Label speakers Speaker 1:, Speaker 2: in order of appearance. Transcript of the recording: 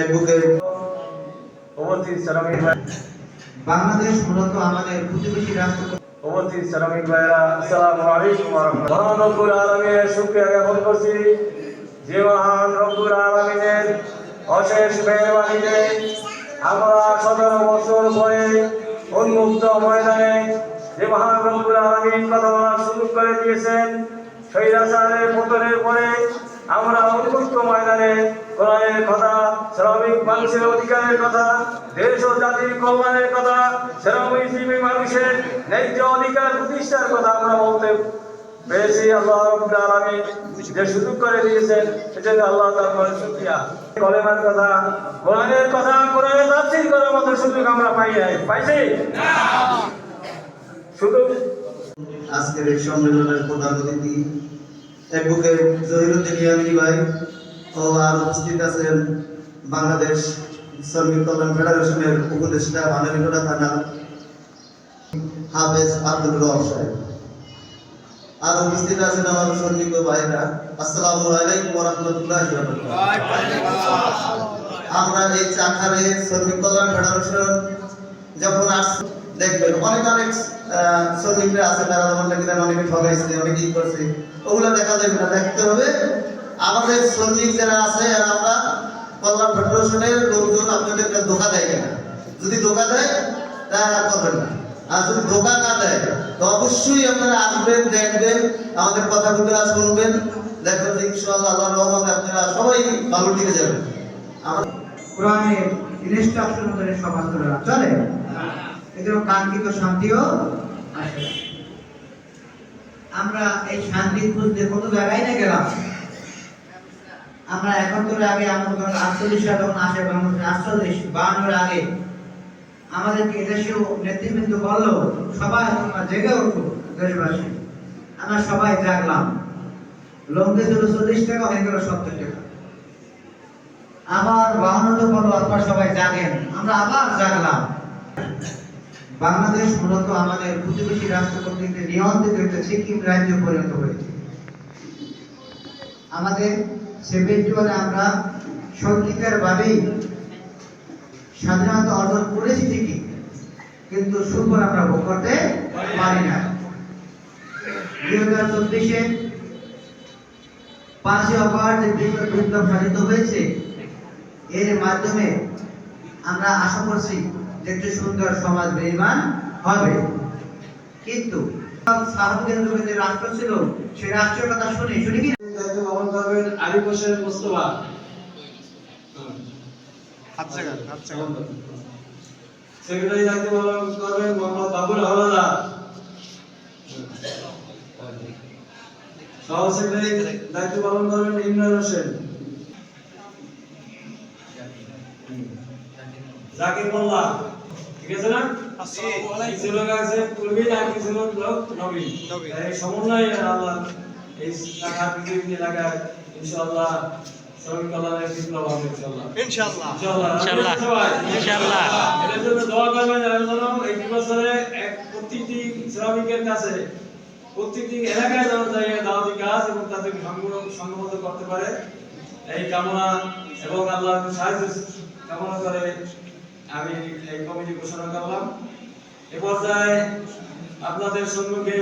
Speaker 1: Advocate উপস্থিত শ্রমিক ভাই, বাংলাদেশ মূলত আমাদের প্রতিবেশী রাষ্ট্র। উপস্থিত শ্রমিক ভাইরা, আসসালামু আলাইকুম ওয়া রাহমাতুল্লাহ। মহান রব্বুল আলামিনের শুকরিয়া জ্ঞাপন করছি যে মহান রব্বুল আলামিনের অশেষ মেহেরবানিতে আমরা 17 বছর পরে উন্মুক্ত ময়দানে যে মহান রব্বুল আলামিন কথা বলার সুযোগ করে দিয়েছেন। স্বৈরাচারের পতনের পরে আমরা উন্মুক্ত ময়দানে কোরআনের কথা, শ্রমিক মানুষের অধিকারের কথা, দেশ ও জাতির কল্যাণের কথা, শ্রমজীবী মানুষের ন্যায্য অধিকার প্রতিষ্ঠার কথা আমরা বলতে পেরেছি। আল্লাহ রাব্বুল আলামিন যে সুযোগ করে দিয়েছেন সেজন্য আল্লাহ তাআলার শুকরিয়া। কলেমার কথা, কোরআনের কথা, কোরআনের তাফসীর করার মতো সুযোগ আমরা পাইছি না। শুধু আজকের এই সম্মেলনের প্রধান অতিথি অ্যাডভোকেট জহিরুদ্দিন ইয়ামিনী ভাই ও আর উপস্থিত আছেন বাংলাদেশ শ্রমিক কল্যাণ ফেডারেশনের উপদেষ্টা বানারীপাড়া থানা হাফেজ আব্দুল রব সাহেব। আর উপস্থিত আছেন আমার শ্রমিক ভাইরা। আসসালামু আলাইকুম ওয়া রাহমাতুল্লাহি ওয়া বারাকাতুহু। আমরা এই চাখারে শ্রমিক কল্যাণ ফেডারেশন যখন আসছে দেখবেন অনেক শ্রমিকরা আছে তারা অনেকে ঠকাইছে, অনেকে ই করছে, ওগুলো দেখা যাবে না। দেখতে হবে আমাদের শ্রমিক যারা আছে আমরা কল্যাণ ফেডারেশনের লোকজন আপনাদেরকে ধোকা দেয় কিনা। যদি ধোকা দেয় তারা করবেন না, আর যদি ধোকা না দেয় তো অবশ্যই আপনারা আসবেন, দেখবেন, আমাদের কথাগুলো শুনবেন, দেখবেন যে ইনশাআল্লাহ আল্লাহর রহমতে আপনারা সবাই ভালো দিকে যাবেন। আমার কোরআনের ইনস্ট্রাকশন অনুযায়ী সমাজ চলে, এদের কাঙ্ক্ষিত শান্তিও আসে। আমরা এই শান্তি খুঁজতে কত জায়গায় না গেলাম। আমরা 71 আগে আমাদের 48 সালে যখন আসে, 48-52 আগে আমাদেরকে এদেশেও নেতৃবৃন্দ বললো সবাই তোমরা জেগে উঠো দেশবাসী। আমরা সবাই জাগলাম। লঙ্গে ছিল 40 টাকা, হয়ে গেল 70 টাকা। আবার 52 বললো আপনারা সবাই জাগেন, আমরা আবার জাগলাম। বাংলাদেশ মূলত আমাদের প্রতিবেশী রাষ্ট্র কর্তৃক নিয়ন্ত্রিত একটা সিকিম রাজ্য পরিণত হয়েছে। আমাদের 71 আমরা সত্যিকার ভাবেই স্বাধীনতা অর্জন করেছি ঠিকই, কিন্তু সুফল আমরা ভোগ করতে পারি না। 2024-এ 5 অগাস্ট যে বিপ্লব সাধিত হয়েছে, এর মাধ্যমে আমরা আশা করছি যে একটি সুন্দর সমাজ নির্মাণ হবে। কিন্তু যে রাষ্ট্র ছিল সেই রাষ্ট্রের কথা শুনি কি দায়িত্ব পালন করবেন আরিফ হোসেন মোস্তফা। সেক্রেটারি দায়িত্ব পালন করবেন মোহাম্মদ বাবুল হাওলাদার। সহ সেক্রেটারি দায়িত্ব পালন করবেন ইমরান হোসেন। জাকির মোল্লা, ঠিক আছে না? আসসালামু আলাইকুম। কিছু লোক আছে পূর্বী আর কিছু লোক নবী। এই সমন্বয় আল্লাহ এই শাখা পৃথিবী এলাকায় ইনশাআল্লাহ শ্রমিক কল্যাণের বিপ্লব হবে ইনশাআল্লাহ। ইনশাআল্লাহ। এর জন্য দোয়া করবেন যেন এই বছরে প্রতিটি শ্রমিকের কাছে প্রতিটি এলাকায় যেন দাওয়াতি কাজ এবং তাদেরকে সংগঠিত করতে পারে এই কামনা এবং আল্লাহর সাহায্য কামনা করে আমি এই কমিটি ঘোষণা করলাম। এ পর্যায়ে আপনাদের সম্মুখে